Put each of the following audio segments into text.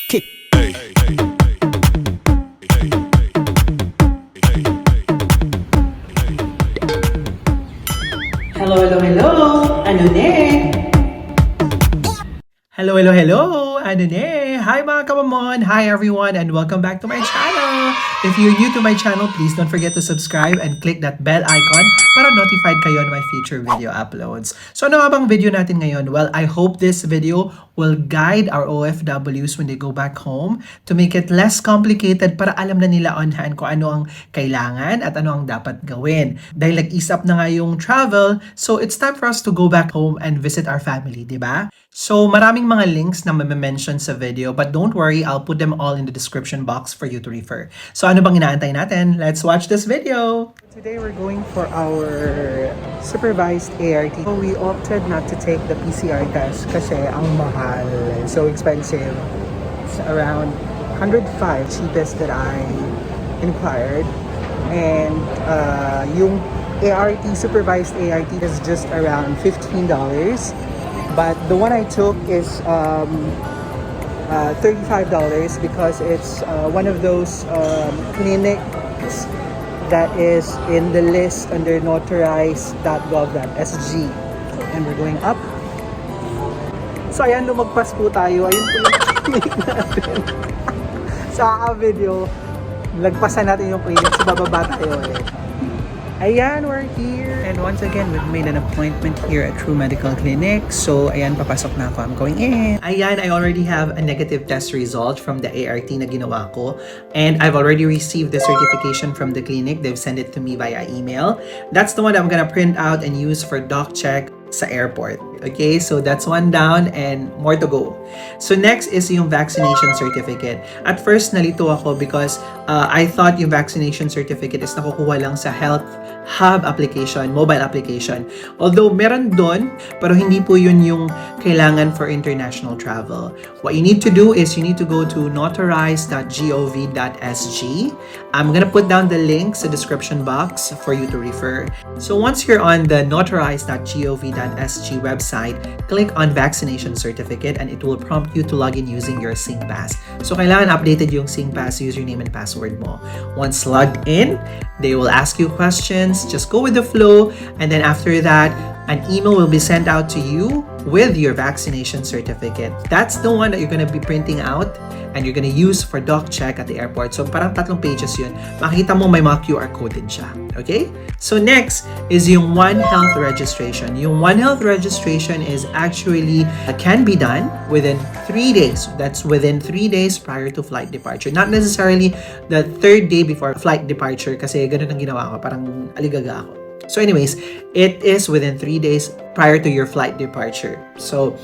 Kick. Hello, hello, hello! Ano ne? Hello, hello, hello! Ano ne? Hi mga kamamon! Hi everyone and welcome back to my channel! If you're new to my channel, please don't forget to subscribe and click that bell icon para notified kayo on my future video uploads. So ano nga bang video natin ngayon? Well, I hope this video will guide our OFWs when they go back home to make it less complicated para alam na nila on hand kung ano ang kailangan at ano ang dapat gawin. Dahil nag-ease up na nga yung travel, so it's time for us to go back home and visit our family, di ba? So maraming mga links na mention sa video, but don't worry, I'll put them all in the description box for you to refer. So ano bang inaantay natin? Let's watch this video! Today we're going for our supervised ART. So we opted not to take the PCR test kasi ang mahal. So expensive. It's around 105, cheapest that I inquired. And yung ART, supervised ART is just around $15. But the one I took is $35 because it's one of those clinics that is in the list under Notarise.gov.sg. And we're going up. So ayan, lumagpas po tayo. Ayun po yung clinic natin. Sa video, lagpasan natin yung clinic. So bababa tayo ulit. Ayan, we're here. And once again, we've made an appointment here at True Medical Clinic. So, ayan, papasok na ako. I'm going in. Ayan, I already have a negative test result from the ART na ginawa ko. And I've already received the certification from the clinic. They've sent it to me via email. That's the one that I'm gonna print out and use for doc check sa airport. Okay, so that's one down and more to go. So next is yung vaccination certificate. At first, nalito ako because I thought yung vaccination certificate is nakukuha lang sa Health Hub application, mobile application. Although meron doon, pero hindi po yun yung kailangan for international travel. What you need to do is you need to go to Notarise.gov.sg. I'm gonna put down the link sa description box for you to refer. So once you're on the Notarise.gov.sg website, click on Vaccination Certificate and it will prompt you to log in using your SingPass. So kailangan updated yung SingPass username and password mo. Once logged in, they will ask you questions. Just go with the flow, and then after that, an email will be sent out to you with your vaccination certificate. That's the one that you're going to be printing out and you're going to use for doc check at the airport. So parang 3 pages yun. Makikita mo may mga QR code din siya. Okay? So next is yung ONEHealth registration. Yung ONEHealth registration is actually can be done within 3 days. That's within 3 days prior to flight departure. Not necessarily the 3rd day before flight departure kasi ganun ang ginawa ko. Parang aligaga ako. So anyways, it is within 3 days prior to your flight departure. So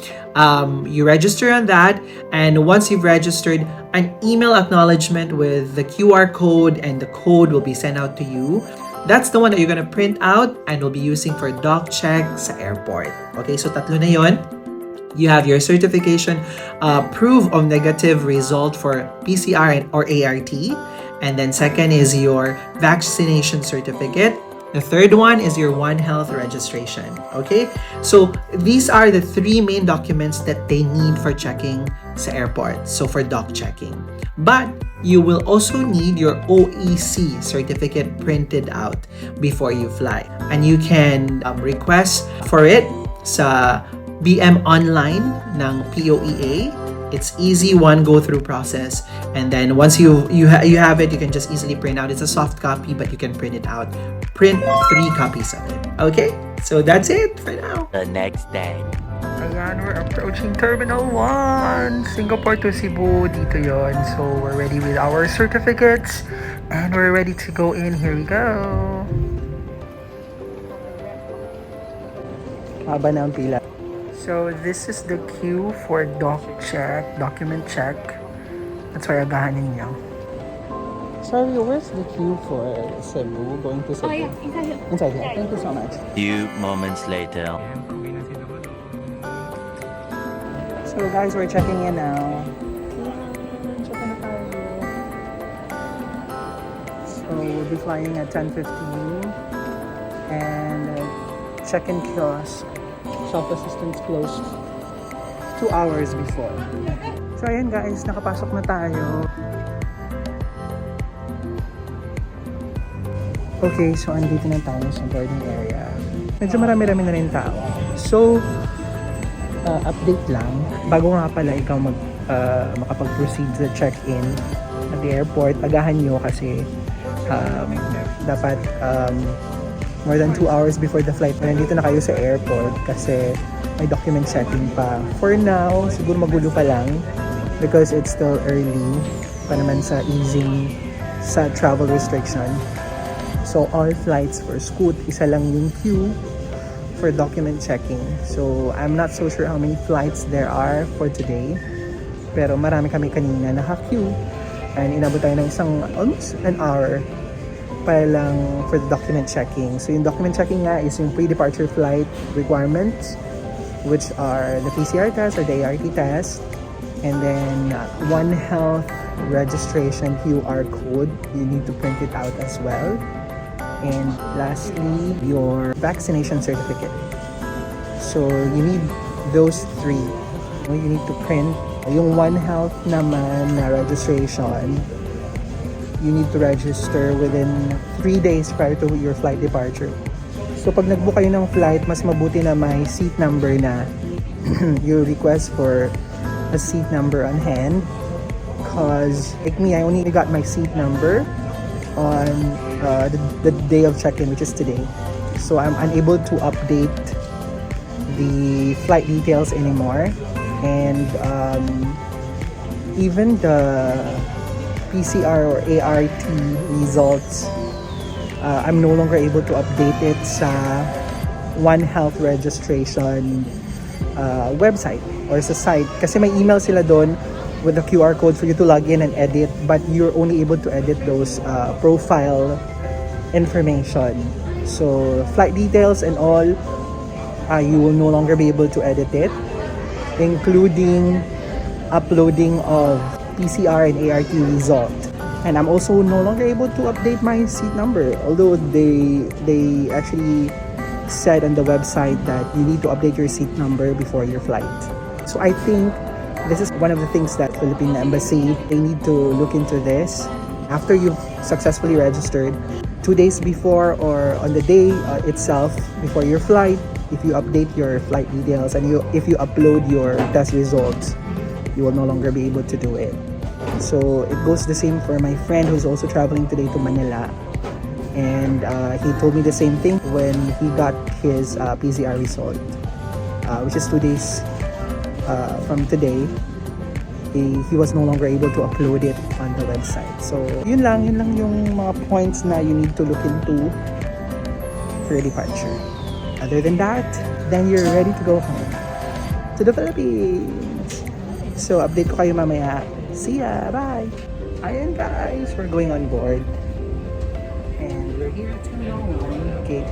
you register on that, and once you've registered, an email acknowledgement with the QR code and the code will be sent out to you. That's the one that you're gonna print out and will be using for doc check sa airport. Okay, so tatlo na yon. You have your certification, proof of negative result for PCR or ART, and then second is your vaccination certificate. The third one is your ONEHealth registration. Okay? So, these are the 3 main documents that they need for checking sa airport. So, for doc checking. But, you will also need your OEC certificate printed out before you fly. And you can request for it sa BM Online ng POEA. It's easy, one go-through process, and then once you have it, you can just easily print out. It's a soft copy, but you can print it out. Print 3 copies of it. Okay, so that's it for now. The next day. Ayan, we're approaching Terminal 1, Singapore to Cebu. Dito yon. So we're ready with our certificates, and we're ready to go in. Here we go. Haba na ang pila. So this is the queue for document check. That's why agahan ninyo. Sorry, where's the queue for Cebu? Going to Cebu? Oh yeah, inside here. Inside here. Thank you so much. Few moments later. So guys, we're checking in now. Checking na tayo. So we'll be flying at 10:15 and check-in kiosk. Shop assistants closed 2 hours before. So So ayan guys, nakapasok na tayo. Okay, so andito na tayo sa boarding area. Medyo marami-rami na rin tao. So, update lang. Bago nga pala ikaw makapag-proceed sa check-in at the airport, agahan nyo kasi dapat more than 2 hours before the flight. Nandito na kayo sa airport kasi may document checking pa. For now, siguro magulo pa lang because it's still early pa naman sa easing sa travel restriction. So all flights for Scoot, isa lang yung queue for document checking. So I'm not so sure how many flights there are for today. Pero marami kami kanina naka-queue. And inabot tayo ng almost an hour para lang for the document checking. So yung document checking nga is yung pre-departure flight requirements, which are the PCR test or the ART test. And then ONEHealth registration QR code. You need to print it out as well. And lastly, your vaccination certificate. So you need those three. You need to print yung ONEHealth naman na registration. You need to register within 3 days prior to your flight departure. So pag nag-book kayo ng flight, mas mabuti na may seat number na. You request for a seat number on hand. Cause like me, I only got my seat number on the day of check-in, which is today. So I'm unable to update the flight details anymore. And even the PCR or ART results, I'm no longer able to update it sa ONEHealth registration website or sa site. Kasi may email sila doon with the QR code for you to log in and edit, but you're only able to edit those profile information. So flight details and all, you will no longer be able to edit it, including uploading of PCR and ART result. And I'm also no longer able to update my seat number, although they actually said on the website that you need to update your seat number before your flight. So I think this is one of the things that Philippine Embassy, they need to look into this. After you've successfully registered, 2 days before or on the day itself before your flight, if you update your flight details and if you upload your test results, you will no longer be able to do it. So it goes the same for my friend who's also traveling today to Manila. And he told me the same thing when he got his PCR result, which is 2 days from today. He was no longer able to upload it on the website. So yun lang yung mga points na you need to look into for your departure. Other than that, then you're ready to go home to the Philippines. So update ko kayo mamaya. See ya, bye. Ayan guys, we're going on board. And we're here to gate.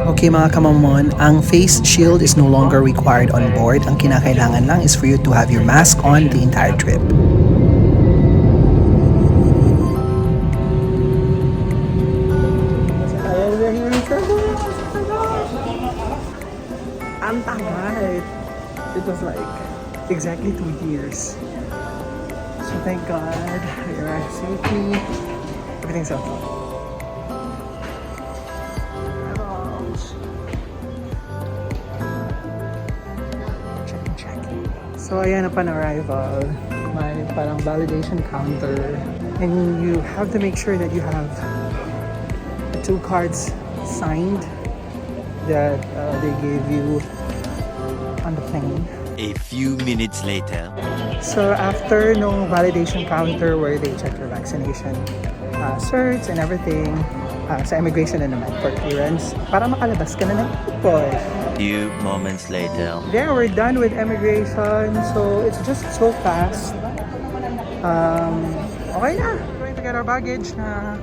Okay mga kamamon, ang face shield is no longer required on board. Ang kinakailangan lang is for you to have your mask on the entire trip. Ayan, we're here in Cebu. Ang tagal. It was like exactly 2 years. So thank God, we arrived safely. Everything's okay. So ayan, upon arrival, may parang validation counter, and you have to make sure that you have the 2 cards signed that they gave you on the plane. A few minutes later. So after no validation counter where they check your vaccination certs and everything, sa immigration na naman for clearance para makalabas ka na ng airport. Few moments later. There, we're done with immigration, so it's just so fast. Okay na. We're going to get our baggage na.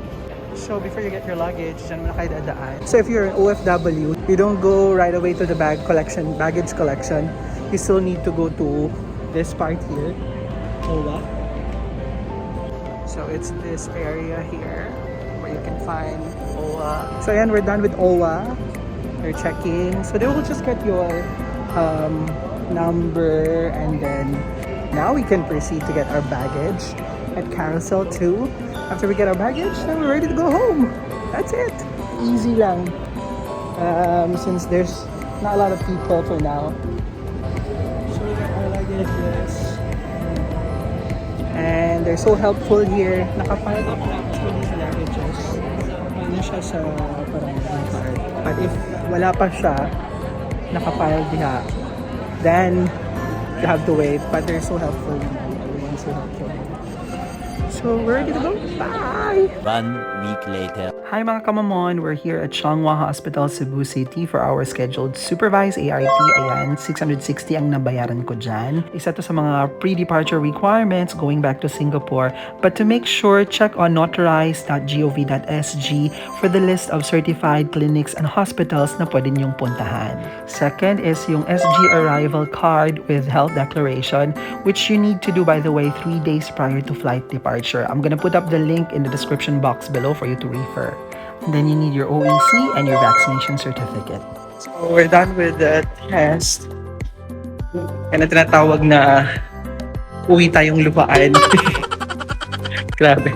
So before you get your luggage, dyan mo na kayo dadaan. So if you're an OFW, you don't go right away to the baggage collection. You still need to go to this part here, OWWA. So it's this area here where you can find OWWA. So ayan, we're done with OWWA. They're checking. So they will just get your number and then Now we can proceed to get our baggage at Carousel 2. After we get our baggage, then we're ready to go home. That's it. Easy lang. Since there's not a lot of people for now. So we got our luggages. And they're so helpful here. Nakapile up na actually these luggages. Ano siya sa parang card. But if wala pa siya, nakapile diha, then you have to wait. But they're so helpful. Everyone's so helpful. So we're ready to go. Bye! 1 week later. Hi mga kamamon! We're here at Changhua Hospital, Cebu City for our scheduled supervised ART. Ayan, 660 ang nabayaran ko dyan. Isa to sa mga pre-departure requirements going back to Singapore. But to make sure, check on Notarise.gov.sg for the list of certified clinics and hospitals na pwede niyong puntahan. Second is yung SG arrival card with health declaration, which you need to do, by the way, 3 days prior to flight departure. I'm gonna put up the link in the description box below for you to refer. And then you need your OAC and your vaccination certificate. So we're done with the test. Kaya na tinatawag na uwi tayong lupaan. Grabe.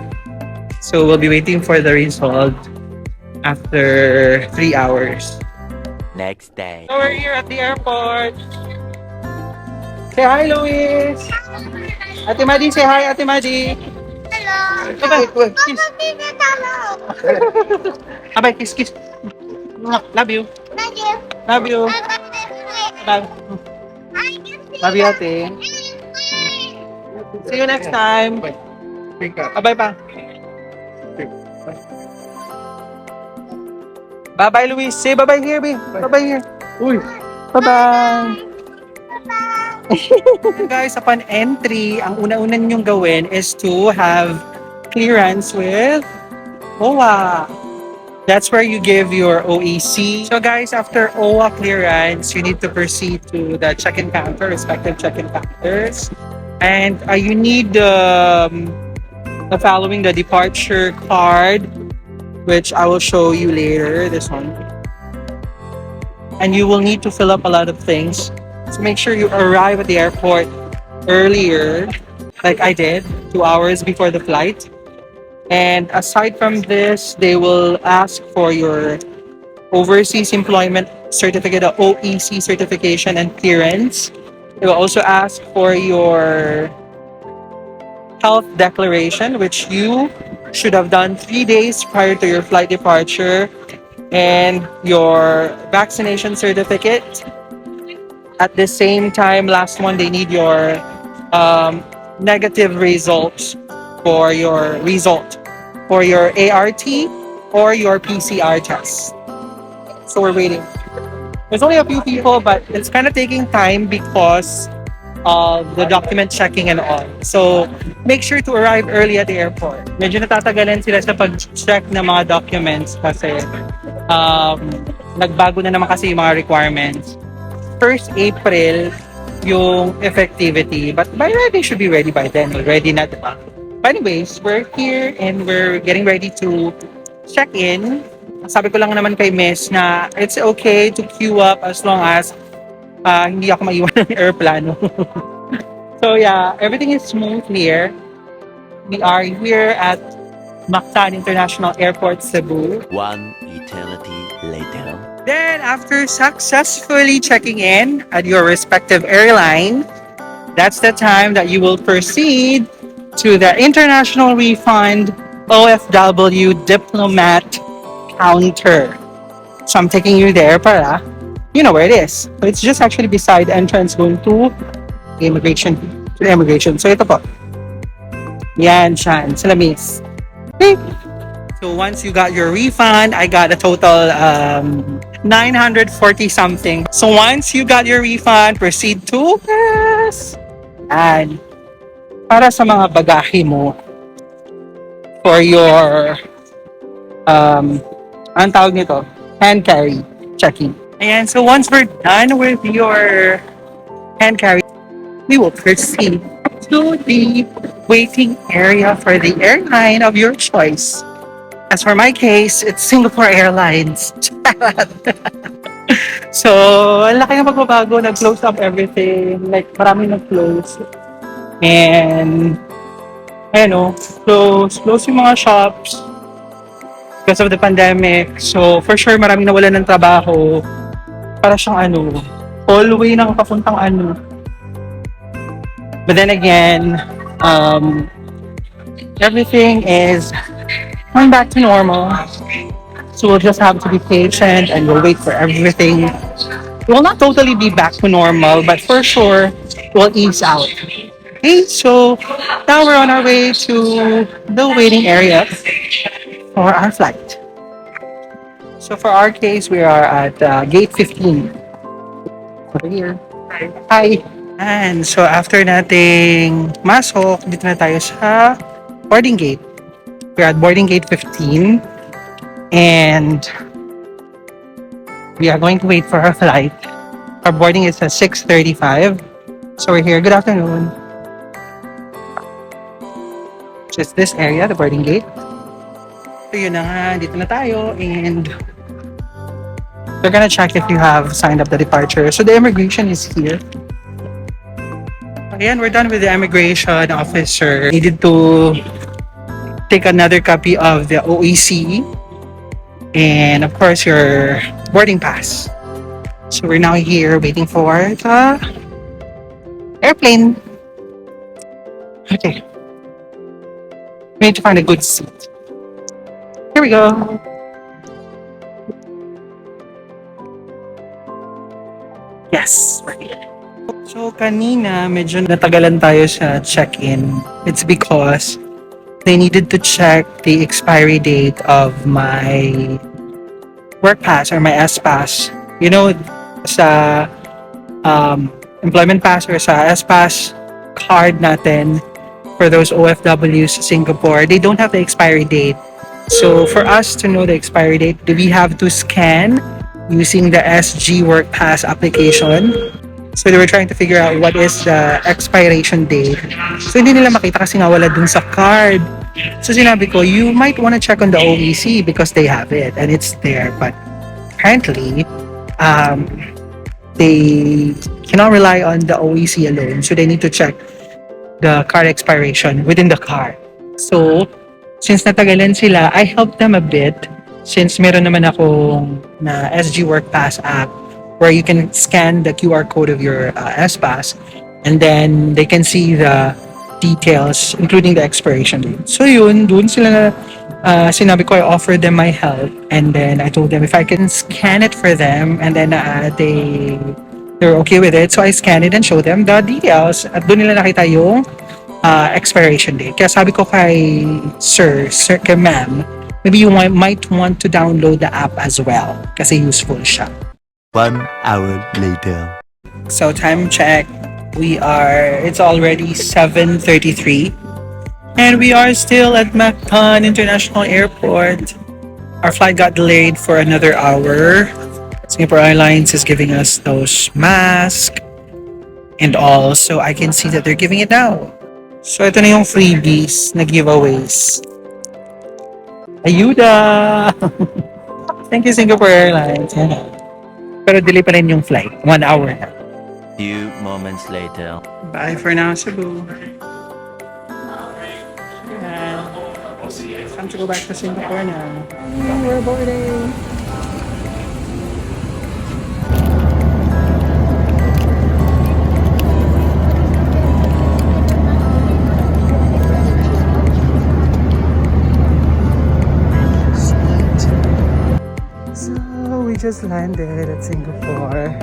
So we'll be waiting for the result after 3 hours. Next day. So we're here at the airport. Say hi, Luis. Ate Madi, say hi, Ate Madi. Hello. Bye-bye. Kiss. Hello. Bye-bye, kiss, kiss. Love you. Thank you. Love you. Bye. Love you, ate. See you next time. Bye-bye pa. Bye-bye, Luis. Say bye-bye here, babe. Bye-bye here. Uy. Bye-bye. Guys, upon entry, ang una-una ninyong gawin is to have clearance with OWWA. That's where you give your OAC. So guys, after OWWA clearance, you need to proceed to the check-in counter, respective check-in counters. And you need the following, the departure card, which I will show you later, this one. And you will need to fill up a lot of things. So make sure you arrive at the airport earlier, like I did, 2 hours before the flight. And aside from this, they will ask for your overseas employment certificate, the OEC certification and clearance. They will also ask for your health declaration, which you should have done 3 days prior to your flight departure, and your vaccination certificate. At the same time, last one, they need your negative results for your ART or your PCR test. So we're waiting. There's only a few people, but it's kind of taking time because of the document checking and all. So make sure to arrive early at the airport. Medyo natatagalan sila sa pag-check ng mga documents kasi nagbago na naman kasi yung mga requirements. 1st April yung effectivity, but by then they should be ready by then. Already na, diba? But anyways, we're here and we're getting ready to check in. Sabi ko lang naman kay Miss na it's okay to queue up as long as hindi ako maiwan ng airplano. So yeah, everything is smooth here. We are here at Mactan International Airport, Cebu. 1 eternity later. Then, after successfully checking in at your respective airline, that's the time that you will proceed to the International Refund OFW Diplomat counter. So I'm taking you there para you know where it is. So it's just actually beside the entrance going to the immigration. So ito po. Yan, siyan. Salamis. Okay. So once you got your refund, I got a total 940 something. So once you got your refund, proceed to and para sa mga bagahe mo for your anong tawag nito? Hand carry checking. And so once we're done with your hand carry, we will proceed to the waiting area for the airline of your choice. As for my case, it's Singapore Airlines. So, ang laki ng pagbabago. Nag-close up everything. Like, maraming nag-close. And, close yung mga shops because of the pandemic. So, for sure, maraming nawalan ng trabaho. Para siyang hallway ng papuntang But then again, everything is going back to normal. So we'll just have to be patient and we'll wait for everything. It will not totally be back to normal, but for sure, we'll ease out. Okay, so now we're on our way to the waiting area for our flight. So for our case, we are at gate 15. Over here. Hi! And so after nating masok, dito na tayo sa boarding gate. We're at boarding gate 15 and we are going to wait for our flight. Our boarding is at 6:35. So we're here. Good afternoon. Just this area, the boarding gate. So yun na nga, dito na tayo and they're gonna check if you have signed up the departure. So the immigration is here. Ayan, we're done with the immigration officer. Needed to take another copy of the OEC and of course your boarding pass. So we're now here waiting for the airplane. Okay. We need to find a good seat. Here we go. Yes, we're here. So kanina medyo natagalan tayo sa check-in. It's because they needed to check the expiry date of my work pass or my S pass. You know, sa employment pass or sa S pass card natin for those OFWs sa Singapore, they don't have the expiry date. So for us to know the expiry date, we have to scan using the SG Work Pass application. So they were trying to figure out what is the expiration date. So hindi nila makita kasi nga wala dun sa card. So sinabi ko, you might want to check on the OEC because they have it and it's there. But apparently, they cannot rely on the OEC alone. So they need to check the card expiration within the card. So since natagalan sila, I helped them a bit since meron naman akong na SG Work Pass app where you can scan the QR code of your S-Pass and then they can see the details including the expiration date. So yun, dun sila sinabi ko I offered them my help and then I told them if I can scan it for them and then they're okay with it. So I scanned it and showed them the details at dun nila nakita yung expiration date. Kaya sabi ko kay kay ma'am, maybe you might want to download the app as well kasi useful siya. 1 hour later. So time check, it's already 7:33 and we are still at Mactan International Airport. Our flight got delayed for another hour. Singapore Airlines is giving us those masks and all, so I can see that they're giving it now. So ito na yung freebies na giveaways. Ayuda! Thank you Singapore Airlines. Pero delay pa rin yung flight. 1 hour na. Few moments later. Bye for now, Cebu. Time to go back to Singapore now. We're boarding. So we just landed at Singapore.